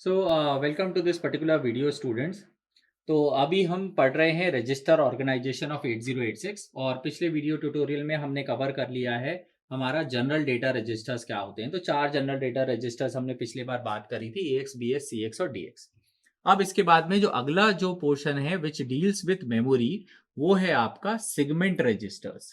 So welcome to this particular video students. तो अभी हम पढ़ रहे हैं रजिस्टर ऑर्गेनाइजेशन ऑफ 8086 और पिछले वीडियो ट्यूटोरियल में हमने कवर कर लिया है हमारा जनरल डेटा रजिस्टर्स क्या होते हैं। तो चार जनरल डेटा रजिस्टर्स हमने पिछली बार बात करी थी, AX, BX, CX और DX। अब इसके बाद में जो अगला जो पोर्शन है विच डील्स विथ मेमोरी, वो है आपका सेगमेंट रजिस्टर्स।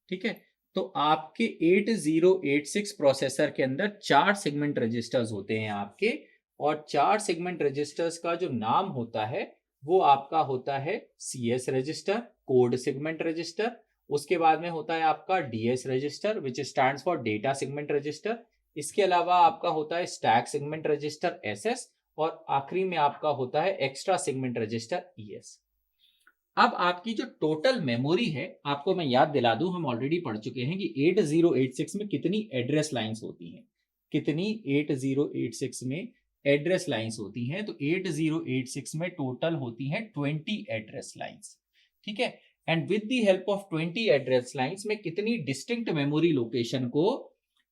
ठीक है। तो आपके 8086 प्रोसेसर के अंदर चार सेगमेंट रजिस्टर्स होते हैं आपके, और चार सेगमेंट रजिस्टर्स का जो नाम होता है वो आपका होता है CS register, code segment register. उसके बाद में होता है आपका DS register which stands for data segment register. इसके अलावा आपका होता है स्टैक सेगमेंट रजिस्टर SS, और आखिरी में आपका होता है एक्स्ट्रा सेगमेंट रजिस्टर ES। अब आपकी जो टोटल मेमोरी है, आपको मैं याद दिला दूं, हम ऑलरेडी पढ़ चुके हैं कि 8086 में कितनी एड्रेस लाइंस होती हैं। कितनी 8086 में एड्रेस लाइंस होती हैं? तो 8086 में टोटल होती हैं 20 एड्रेस लाइंस। ठीक है। And with the help of 20 address lines में कितनी डिस्टिंक्ट मेमोरी लोकेशन को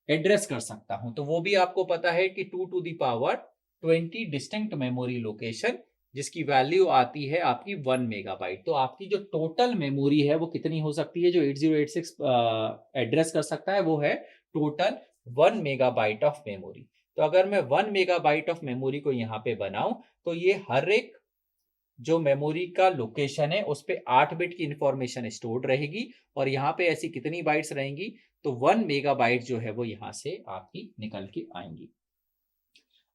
एड्रेस कर सकता हूं? तो वो भी आपको पता है कि 2 to the power 20 distinct memory location, जिसकी वैल्यू आती है आपकी 1 मेगाबाइट। तो आपकी जो टोटल मेमोरी है वो कितनी हो सकती है? जो 8086 एड्रेस कर सकता है वो है टोटल 1 मेगाबाइट ऑफ मेमोरी। तो अगर मैं 1 मेगाबाइट ऑफ मेमोरी को यहाँ पे बनाऊं, तो ये हर एक जो मेमोरी का लोकेशन है उस पे 8 बिट की इंफॉर्मेशन स्टोर्ड रहेगी, और यहाँ पे ऐसी कितनी बाइट्स रहेंगी? तो 1 मेगाबाइट जो है वो यहाँ से आपकी निकल के आएंगी।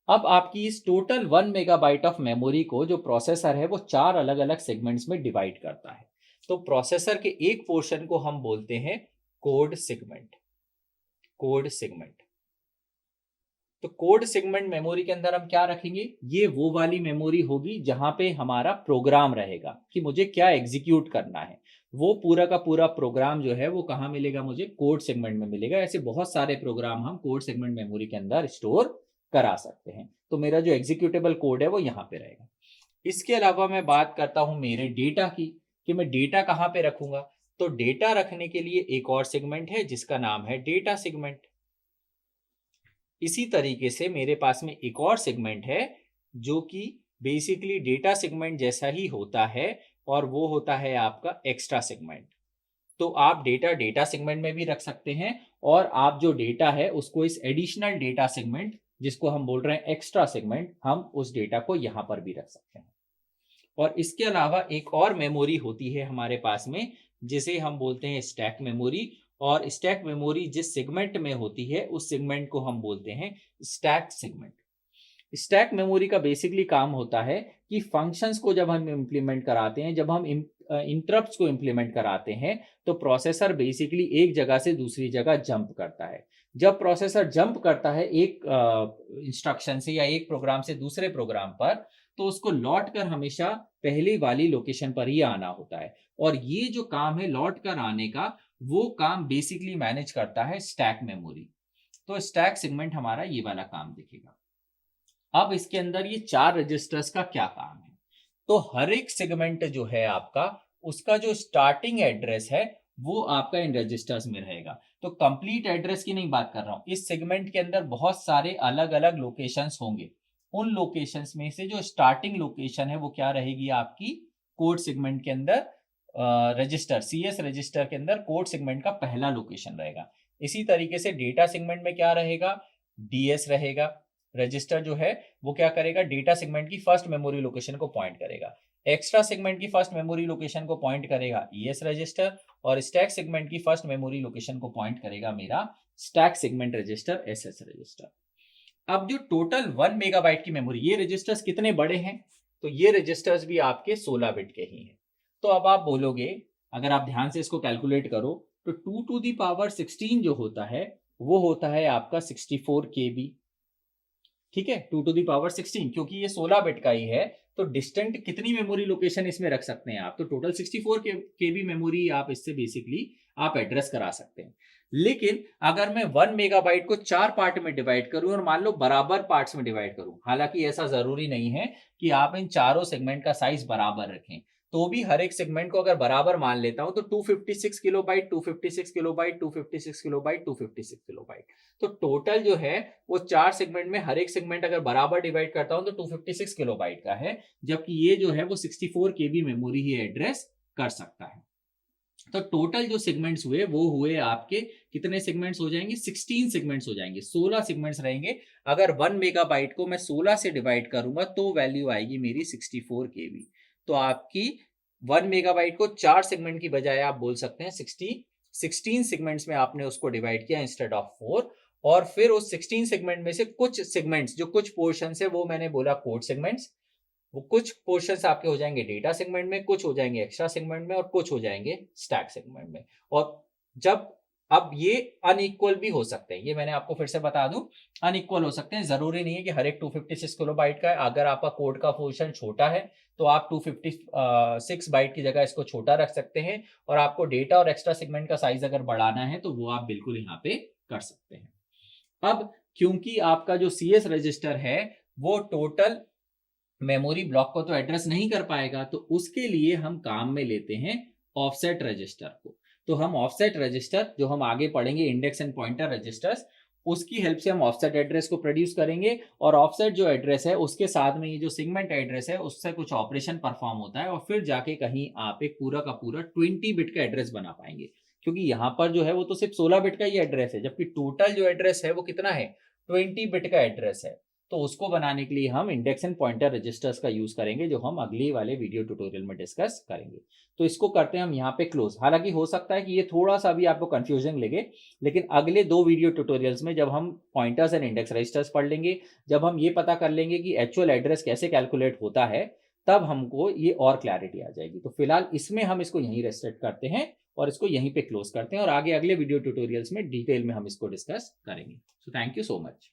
अब आपकी इस टोटल 1 मेगाबाइट ऑफ मेमोरी को जो प्रोसेसर है वो चार अलग अलग सेगमेंट्स में डिवाइड करता है। तो प्रोसेसर के एक पोर्शन को हम बोलते हैं कोड सेगमेंट। Code segment. तो कोड सेगमेंट मेमोरी के अंदर हम क्या रखेंगे? ये वो वाली मेमोरी होगी जहां पे हमारा प्रोग्राम रहेगा कि मुझे क्या एग्जीक्यूट करना है। वो पूरा का पूरा प्रोग्राम जो है वो कहाँ मिलेगा? मुझे कोड सेगमेंट में मिलेगा। ऐसे बहुत सारे प्रोग्राम हम कोड सेगमेंट मेमोरी के अंदर स्टोर करा सकते हैं। तो मेरा जो एग्जीक्यूटेबल कोड है वो यहाँ पे रहेगा। इसके अलावा मैं बात करता हूं मेरे डेटा की, कि मैं डेटा कहाँ पे रखूंगा। तो डेटा रखने के लिए एक और सेगमेंट है जिसका नाम है डेटा सेगमेंट। इसी तरीके से मेरे पास में एक और सेगमेंट है जो कि बेसिकली डेटा सेगमेंट जैसा ही होता है, और वो होता है आपका एक्स्ट्रा सेगमेंट। तो आप डेटा डेटा सेगमेंट में भी रख सकते हैं, और आप जो डेटा है उसको इस एडिशनल डेटा सेगमेंट, जिसको हम बोल रहे हैं एक्स्ट्रा सेगमेंट, हम उस डेटा को यहां पर भी रख सकते हैं। और इसके अलावा एक और मेमोरी होती है हमारे पास में, जिसे हम बोलते हैं स्टैक मेमोरी। और स्टैक मेमोरी जिस सेगमेंट में होती है उस सेगमेंट को हम बोलते हैं स्टैक सेगमेंट। स्टैक मेमोरी का बेसिकली काम होता है कि फंक्शंस को जब हम इंप्लीमेंट कराते हैं, जब हम इंटरप्ट्स को इंप्लीमेंट कराते हैं, तो प्रोसेसर बेसिकली एक जगह से दूसरी जगह जंप करता है। जब प्रोसेसर जंप करता है एक इंस्ट्रक्शन से या एक प्रोग्राम से दूसरे प्रोग्राम पर, तो उसको लौट कर हमेशा पहली वाली लोकेशन पर ही आना होता है। और ये जो काम है लौट कर आने का, वो काम बेसिकली मैनेज करता है स्टैक मेमोरी। तो स्टैक सेगमेंट हमारा ये वाला काम देखेगा। अब इसके अंदर ये चार रजिस्टर्स का क्या काम है? तो हर एक सेगमेंट जो है आपका, उसका जो स्टार्टिंग एड्रेस है वो आपका इन रजिस्टर्स में रहेगा। तो कंप्लीट एड्रेस की नहीं बात कर रहा हूं, इस सेगमेंट के अंदर बहुत सारे अलग अलग लोकेशंस होंगे। उन लोकेशंस में से जो स्टार्टिंग लोकेशन है वो क्या रहेगी आपकी? कोड सेगमेंट के अंदर रजिस्टर CS रजिस्टर के अंदर कोड सेगमेंट का पहला लोकेशन रहेगा। इसी तरीके से डेटा सेगमेंट में क्या रहेगा? DS रहेगा। रजिस्टर जो है वो क्या करेगा? डेटा सेगमेंट की फर्स्ट मेमोरी लोकेशन को पॉइंट करेगा। एक्स्ट्रा सेगमेंट की फर्स्ट मेमोरी लोकेशन को पॉइंट करेगा ES रजिस्टर, और स्टैक सेगमेंट की फर्स्ट मेमोरी लोकेशन को पॉइंट करेगा मेरा stack segment register SS register. अब जो टोटल 1 मेगाबाइट की मेमोरी, ये रजिस्टर्स कितने बड़े हैं? तो ये रजिस्टर्स भी आपके 16 बिट के ही हैं। तो अब आप बोलोगे, अगर आप ध्यान से इसको कैलकुलेट करो, तो 2 टू दी पावर 16 जो होता है वो होता है आपका 64 KB। ठीक है, 2 टू दी पावर 16, क्योंकि ये 16 बिट का ही है। तो डिस्टेंट कितनी मेमोरी लोकेशन इसमें रख सकते हैं आप? तो टोटल 64 KB मेमोरी आप इससे बेसिकली आप एड्रेस करा सकते हैं। लेकिन अगर मैं 1 मेगाबाइट को चार पार्ट में डिवाइड करूं, और मान लो बराबर पार्ट्स में डिवाइड करूं, हालांकि ऐसा जरूरी नहीं है कि आप इन चारों सेगमेंट का साइज बराबर रखें। तो भी हर एक सेगमेंट को अगर बराबर मान लेता हूं तो 256 किलोबाइट, 256 किलोबाइट, 256 किलोबाइट, 256 किलोबाइट। तो टोटल जो है वो 4 सेगमेंट में हर एक सेगमेंट अगर बराबर डिवाइड करता हूं तो 256 किलोबाइट का है, जबकि ये जो है वो 64 केबी मेमोरी ही एड्रेस कर सकता है। तो टोटल जो सेगमेंट्स हुए वो हुए आपके, कितने सेगमेंट्स हो जाएंगे, 16 सेगमेंट्स हो जाएंगे, 16 सेगमेंट्स रहेंगे। अगर 1 मेगाबाइट को मैं 16 से डिवाइड करूंगा तो वैल्यू आएगी मेरी 64 केबी। तो आपकी 1 मेगाबाइट को 4 सेगमेंट की बजाय आप बोल सकते हैं 16 सेगमेंट्स में आपने उसको डिवाइड किया इंस्टेड ऑफ 4। और फिर उस 16 सेगमेंट में से कुछ सेगमेंट्स, जो कुछ पोर्शन है वो मैंने बोला कोड सेगमेंट्स, वो कुछ पोर्शंस आपके हो जाएंगे डेटा सेगमेंट में, कुछ हो जाएंगे एक्स्ट्रा सेगमेंट में और कुछ हो जाएंगे स्टैक सेगमेंट में। और जब अब ये अनइक्वल भी हो सकते हैं, ये मैंने आपको फिर से बता दूं, अनइक्वल हो सकते हैं। जरूरी नहीं है कि हर एक 256 किलोबाइट का है। अगर आपका कोड का पोर्शन छोटा है तो आप 256 बाइट की जगह इसको छोटा रख सकते हैं, और आपको डेटा और एक्स्ट्रा सेगमेंट का साइज अगर बढ़ाना है तो वो आप बिल्कुल यहाँ पे कर सकते हैं। अब क्योंकि आपका जो CS रजिस्टर है वो टोटल मेमोरी ब्लॉक को तो एड्रेस नहीं कर पाएगा, तो उसके लिए हम काम में लेते हैं ऑफसेट रजिस्टर को। तो हम ऑफसेट रजिस्टर, जो हम आगे पढ़ेंगे इंडेक्स एंड पॉइंटर रजिस्टर्स, उसकी हेल्प से हम ऑफसेट एड्रेस को प्रोड्यूस करेंगे। और ऑफसेट जो एड्रेस है उसके साथ में ये जो सेगमेंट एड्रेस है उससे कुछ ऑपरेशन परफॉर्म होता है, और फिर जाके कहीं आप एक पूरा का पूरा 20 बिट का एड्रेस बना पाएंगे। क्योंकि यहाँ पर जो है वो तो सिर्फ 16 बिट का ही एड्रेस है, जबकि टोटल जो एड्रेस है वो कितना है, 20 बिट का एड्रेस है। तो उसको बनाने के लिए हम इंडेक्स एंड पॉइंटर रजिस्टर्स का यूज करेंगे, जो हम अगले वाले वीडियो ट्यूटोरियल में डिस्कस करेंगे। तो इसको करते हैं हम यहाँ पे क्लोज। हालांकि हो सकता है कि ये थोड़ा सा भी आपको कंफ्यूजन लगे, लेकिन अगले 2 वीडियो ट्यूटोरियल्स में जब हम पॉइंटर्स एंड इंडेक्स रजिस्टर्स पढ़ लेंगे, जब हम ये पता कर लेंगे कि एक्चुअल एड्रेस कैसे कैलकुलेट होता है, तब हमको ये और क्लैरिटी आ जाएगी। तो फिलहाल इसमें हम इसको यहीं रेस्ट्रिक्ट करते हैं और इसको यहीं पे क्लोज करते हैं, और आगे अगले वीडियो ट्यूटोरियल्स में डिटेल में हम इसको डिस्कस करेंगे। So thank you so much.